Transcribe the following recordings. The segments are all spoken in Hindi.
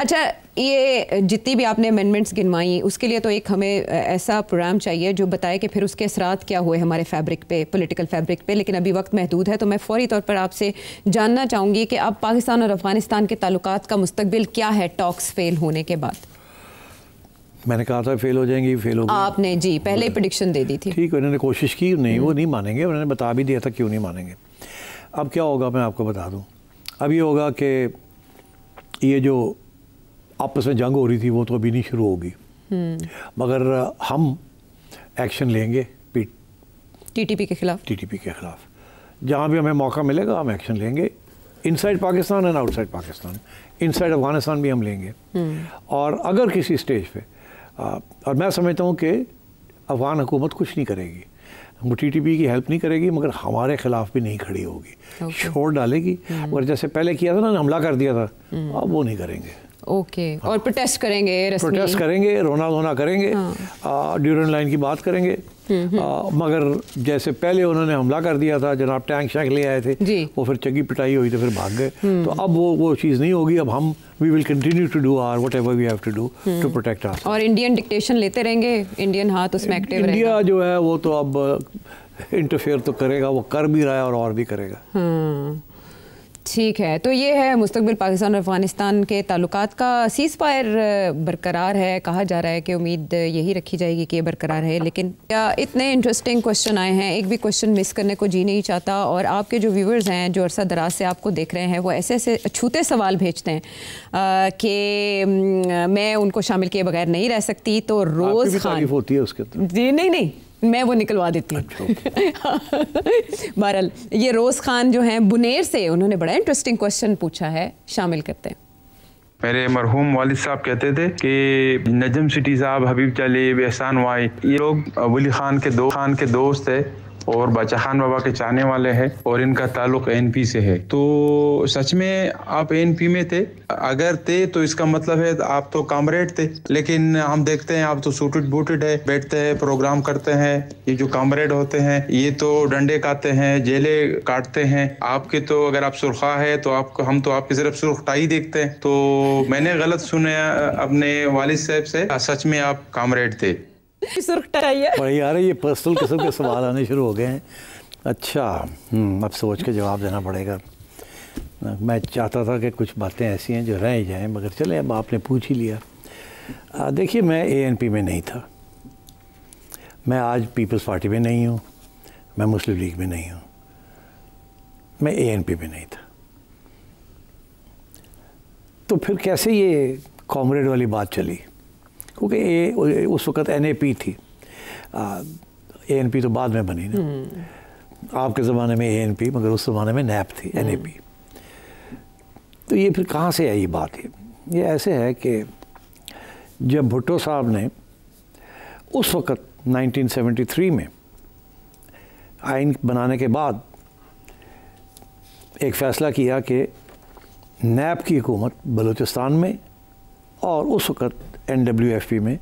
अच्छा, ये जितनी भी आपने अमेंडमेंट्स गिनवाई, उसके लिए तो एक हमें ऐसा प्रोग्राम चाहिए जो बताए कि फिर उसके असरात क्या हुए हमारे फैब्रिक पे, पॉलिटिकल फैब्रिक पे। लेकिन अभी वक्त महदूद है, तो मैं फौरी तौर पर आपसे जानना चाहूँगी कि अब पाकिस्तान और अफगानिस्तान के ताल्लुकात का मुस्तकबिल क्या है टॉक्स फेल होने के बाद? मैंने कहा था फेल हो जाएंगी, फेल हो गई। आपने जी पहले ही प्रेडिक्शन दे दी थी। ठीक है, उन्होंने कोशिश की, नहीं वो नहीं मानेंगे, उन्होंने बता भी दिया था क्यों नहीं मानेंगे। अब क्या होगा मैं आपको बता दूं। अब ये होगा कि ये जो आपस में जंग हो रही थी वो तो अभी नहीं शुरू होगी, मगर हम एक्शन लेंगे टीटीपी के खिलाफ। टीटीपी के खिलाफ जहाँ भी हमें मौका मिलेगा हम एक्शन लेंगे, inside Pakistan and outside Pakistan. Inside Afghanistan भी हम लेंगे। और अगर किसी स्टेज पे और मैं समझता हूँ कि अफगान हुकूमत कुछ नहीं करेगी, वो टीटीपी की हेल्प नहीं करेगी, मगर हमारे खिलाफ भी नहीं खड़ी होगी, छोड़ डालेगी। और जैसे पहले किया था ना, हमला कर दिया था, अब वो नहीं करेंगे। ओके। और प्रोटेस्ट करेंगे, प्रोटेस्ट करेंगे, रोना धोना करेंगे, ड्यूरन लाइन की बात करेंगे। मगर जैसे पहले उन्होंने हमला कर दिया था, जनाब टैंक शैंक ले आए थे, वो फिर चंगी पिटाई हुई तो फिर भाग गए। तो अब वो चीज़ नहीं होगी। अब हम we will continue to do our whatever we have to do to protect our. और इंडियन डिक्टेशन लेते रहेंगे, इंडियन हाथ उसमें एक्टिव रहेगा। इंडिया जो है वो तो अब इंटरफेयर तो करेगा, वो कर भी रहा है और भी करेगा। ठीक है, तो ये है मुस्तकबिल पाकिस्तान और अफगानिस्तान के ताल्लुकात का। सीज़ फायर बरकरार है, कहा जा रहा है कि उम्मीद यही रखी जाएगी कि ये बरकरार है। लेकिन इतने इंटरेस्टिंग क्वेश्चन आए हैं, एक भी क्वेश्चन मिस करने को जी नहीं चाहता। और आपके जो व्यूवर्स हैं जो अरसा दराज से आपको देख रहे हैं, वो ऐसे ऐसे छूते सवाल भेजते हैं कि मैं उनको शामिल किए बगैर नहीं रह सकती। तो रोज़ खान होती है उसके जी, नहीं मैं वो निकलवा देती हूँ। बहरहाल ये रोज़ खान जो हैं बुनेर से, उन्होंने बड़ा इंटरेस्टिंग क्वेश्चन पूछा है, शामिल करते हैं। मेरे मरहूम वालिद साहब कहते थे कि नजम सिटी साहब, हबीब चालीब, एहसान वाई, ये लोग वली खान के दोस्त है और बादशाह खान बाबा के चाहने वाले हैं और इनका ताल्लुक एनपी से है। तो सच में आप एनपी में थे? अगर थे तो इसका मतलब है आप तो कामरेड थे, लेकिन हम देखते हैं आप तो सूटेड बूटेड है, बैठते हैं, प्रोग्राम करते हैं। ये जो कामरेड होते हैं ये तो डंडे काटते हैं, जेले काटते हैं। आपके तो अगर आप सुरखा है तो आपको, हम तो आपकी सिर्फ सुर्ख टाई देखते हैं। तो मैंने गलत सुना अपने वालिद साहब से, सच में आप कामरेड थे? यार ये पर्सनल किस्म के सवाल आने शुरू हो गए हैं। अच्छा, अब सोच के जवाब देना पड़ेगा। मैं चाहता था कि कुछ बातें ऐसी हैं जो रह ही जाएं, मगर चले अब आपने पूछ ही लिया। देखिए, मैं एएनपी में नहीं था, मैं आज पीपल्स पार्टी में नहीं हूँ, मैं मुस्लिम लीग में नहीं हूँ, मैं एएनपी में नहीं था। तो फिर कैसे ये कॉमरेड वाली बात चली? क्योंकि उस वक़्त एनएपी थी, एएनपी तो बाद में बनी ना। आपके ज़माने में एएनपी, मगर उस ज़माने में नैप थी, एनएपी। तो ये फिर कहाँ से आई बात? ये ऐसे है कि जब भुट्टो साहब ने उस वक़्त 1973 में आइन बनाने के बाद एक फ़ैसला किया कि नैप की हुकूमत बलूचिस्तान में और उस वक़्त NWFP में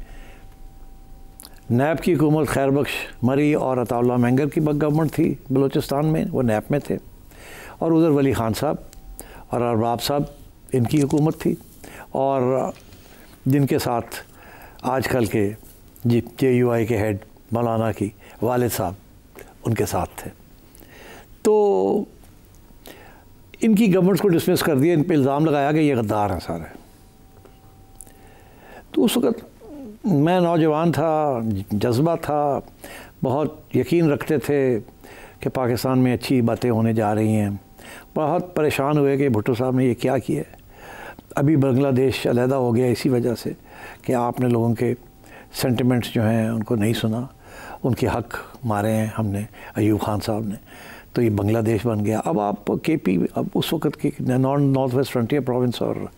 नैप की हुकूमत खैर बख्श मरी और अताउल्लाह मेंगर की गवर्नमेंट थी बलूचिस्तान में, वो नैप में थे। और उधर वली खान साहब और अरबाब साहब, इनकी हुकूमत थी। और जिनके साथ आजकल के JUI के हेड मौलाना की वालिद साहब उनके साथ थे। तो इनकी गवर्नमेंट को डिसमिस कर दिया, इन पर इल्ज़ाम लगाया कि ये गद्दार हैं सारे। तो उस वक़्त मैं नौजवान था, जज्बा था, बहुत यकीन रखते थे कि पाकिस्तान में अच्छी बातें होने जा रही हैं। बहुत परेशान हुए कि भुट्टो साहब ने ये क्या किया। अभी बांग्लादेश अलहदा हो गया इसी वजह से कि आपने लोगों के सेंटिमेंट्स जो हैं उनको नहीं सुना, उनके हक मारे हैं हमने, अयूब खान साहब ने। तो ये बांग्लादेश बन गया। अब आप KP, अब उस वक़्त की नॉर्थ वेस्ट फ्रंटियर प्रोविंस और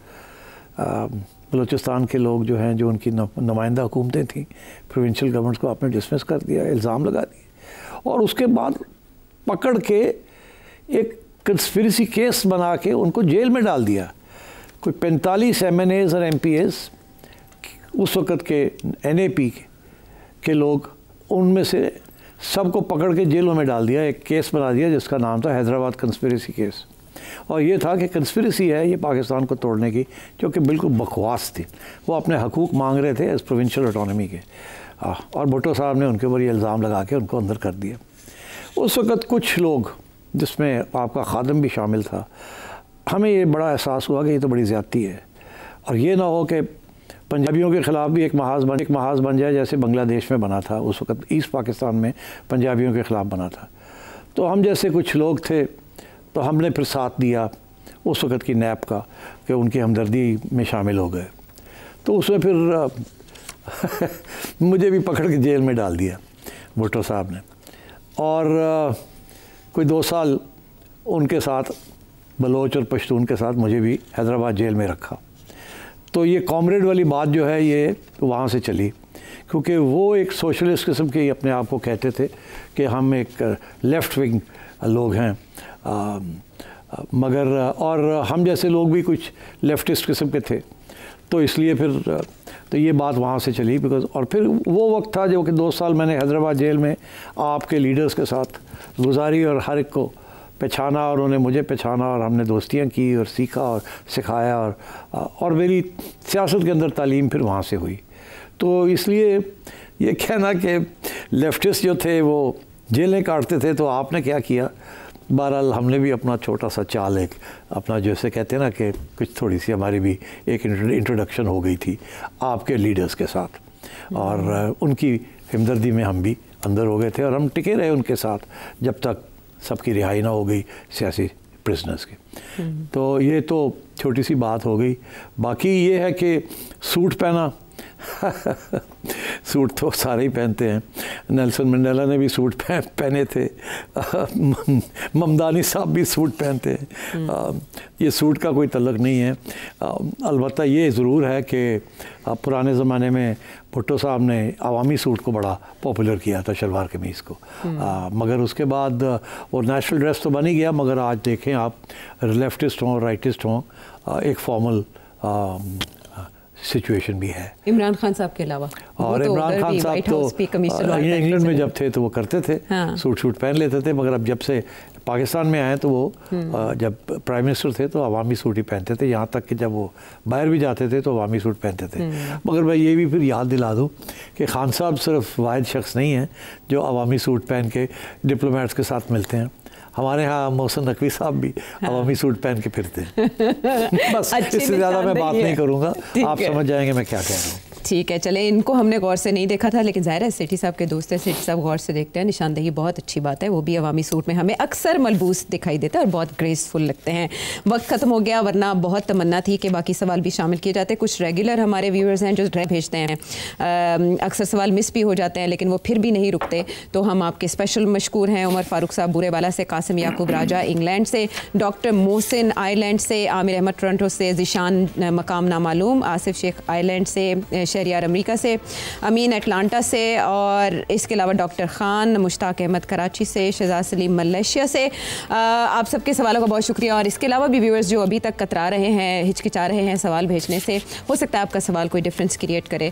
बलूचिस्तान के लोग जो हैं, जो उनकी नुमाइंदा हुकूमतें थीं, प्रोविंशियल गवर्नमेंट्स को आपने डिसमिस कर दिया, इल्ज़ाम लगा दिए। और उसके बाद पकड़ के एक कंस्पिरेसी केस बना के उनको जेल में डाल दिया। कोई 45 MNAs और MPAs उस वक़्त के NAP के लोग, उनमें से सबको पकड़ के जेलों में डाल दिया। एक केस बना दिया जिसका नाम था हैदराबाद कंस्पिरेसी केस। और ये था कि कंस्पिरेसी है ये पाकिस्तान को तोड़ने की, जो कि बिल्कुल बकवास थी। वो अपने हकूक़ मांग रहे थे एज प्रोविंशियल ऑटोनॉमी के, और भुट्टो साहब ने उनके ऊपर ये इल्ज़ाम लगा के उनको अंदर कर दिया। उस वक़्त कुछ लोग, जिसमें आपका खादम भी शामिल था, हमें ये बड़ा एहसास हुआ कि ये तो बड़ी ज़्यादती है, और ये ना हो कि पंजाबियों के ख़िलाफ़ भी एक महाज बन जाए जैसे बांग्लादेश में बना था। उस वक़्त ईस्ट पाकिस्तान में पंजाबियों के ख़िलाफ़ बना था। तो हम जैसे कुछ लोग थे, तो हमने फिर साथ दिया उस वक़्त की नैब का कि उनकी हमदर्दी में शामिल हो गए। तो उसमें फिर मुझे भी पकड़ के जेल में डाल दिया भुट्टो साहब ने, और कोई 2 साल उनके साथ, बलोच और पश्तून के साथ, मुझे भी हैदराबाद जेल में रखा। तो ये कॉमरेड वाली बात जो है ये वहाँ से चली, क्योंकि वो एक सोशलिस्ट किस्म के अपने आप को कहते थे कि हम एक लेफ़्ट विंग लोग हैं, मगर और हम जैसे लोग भी कुछ लेफ्टिस्ट किस्म के थे। तो इसलिए फिर तो ये बात वहाँ से चली, बिकॉज और फिर वो वक्त था जो कि 2 साल मैंने हैदराबाद जेल में आपके लीडर्स के साथ गुजारी, और हर एक को पहचाना और उन्हें मुझे पहचाना, और हमने दोस्तियाँ की और सीखा और सिखाया, और मेरी सियासत के अंदर तालीम फिर वहाँ से हुई। तो इसलिए ये कहना कि लेफ्टिस्ट जो थे वो जेलें काटते थे, तो आपने क्या किया, बहरहाल हमने भी अपना छोटा सा चाल, एक अपना जैसे कहते हैं ना कि कुछ थोड़ी सी हमारी भी एक इंट्रोडक्शन हो गई थी आपके लीडर्स के साथ, और उनकी हमदर्दी में हम भी अंदर हो गए थे, और हम टिके रहे उनके साथ जब तक सबकी रिहाई ना हो गई सियासी प्रिजनर्स की। तो ये तो छोटी सी बात हो गई। बाकी ये है कि सूट पहना सूट तो सारे ही पहनते हैं। नेल्सन मंडेला ने भी सूट पहने थे, ममदानी साहब भी सूट पहनते हैं। ये सूट का कोई तल्लक नहीं है। अलबत्ता ये ज़रूर है कि पुराने ज़माने में भुट्टो साहब ने अवामी सूट को बड़ा पॉपुलर किया था, शलवार कमीज़ को, मगर उसके बाद वो नेशनल ड्रेस तो बन ही गया, मगर आज देखें आप लेफ्टिस्ट हों राइटिस्ट हों, एक फॉर्मल सिचुएशन भी है। इमरान खान साहब के अलावा, और इमरान खान साहब तो इंग्लैंड में जब थे तो वो करते थे, हाँ। सूट पहन लेते थे, मगर अब जब से पाकिस्तान में आए तो वो जब प्राइम मिनिस्टर थे तो अवामी सूट ही पहनते थे, यहाँ तक कि जब वो बाहर भी जाते थे तो अवामी सूट पहनते थे। मगर मैं ये भी फिर याद दिला दूँ कि खान साहब सिर्फ वाहिद शख्स नहीं हैं जो अवामी सूट पहन के डिप्लोमेट्स के साथ मिलते हैं। हमारे यहाँ मोहसिन नकवी साहब भी अवामी सूट पहन के फिरते हैं। बस इससे ज़्यादा मैं बात नहीं करूँगा, आप समझ जाएंगे मैं क्या कह रहा हूँ। ठीक है, चले, इनको हमने गौर से नहीं देखा था, लेकिन ज़ाहिर है सेठी साहब के दोस्त हैं, सेठी साहब गौर से देखते हैं। निशानदेही बहुत अच्छी बात है, वो भी अवामी सूट में हमें अक्सर मलबूस दिखाई देता है और बहुत ग्रेसफुल लगते हैं। वक्त ख़त्म हो गया, वरना बहुत तमन्ना थी कि बाकी सवाल भी शामिल किए जाते। कुछ रेगुलर हमारे व्यूअर्स हैं जो भेजते हैं, अक्सर सवाल मिस भी हो जाते हैं, लेकिन वो फिर भी नहीं रुकते। तो हम आपके स्पेशल मशकूर हैं, उमर फारूक साहब बुरेवाला से, कासिम याकूब राजा इंग्लैंड से, डॉक्टर मोहसिन आयरलैंड से, आमिर अहमद टोरंटो से, ज़िशान मकाम नामालूम, आसिफ शेख आयरलैंड से, शहरियार अमेरिका से, अमीन अटलांटा से, और इसके अलावा डॉक्टर ख़ान, मुश्ताक अहमद कराची से, शहजाद सलीम मलेशिया से। आप सबके सवालों का बहुत शुक्रिया। और इसके अलावा भी व्यूअर्स जो अभी तक कतरा रहे हैं, हिचकिचा रहे हैं सवाल भेजने से, हो सकता है आपका सवाल कोई डिफरेंस क्रिएट करे।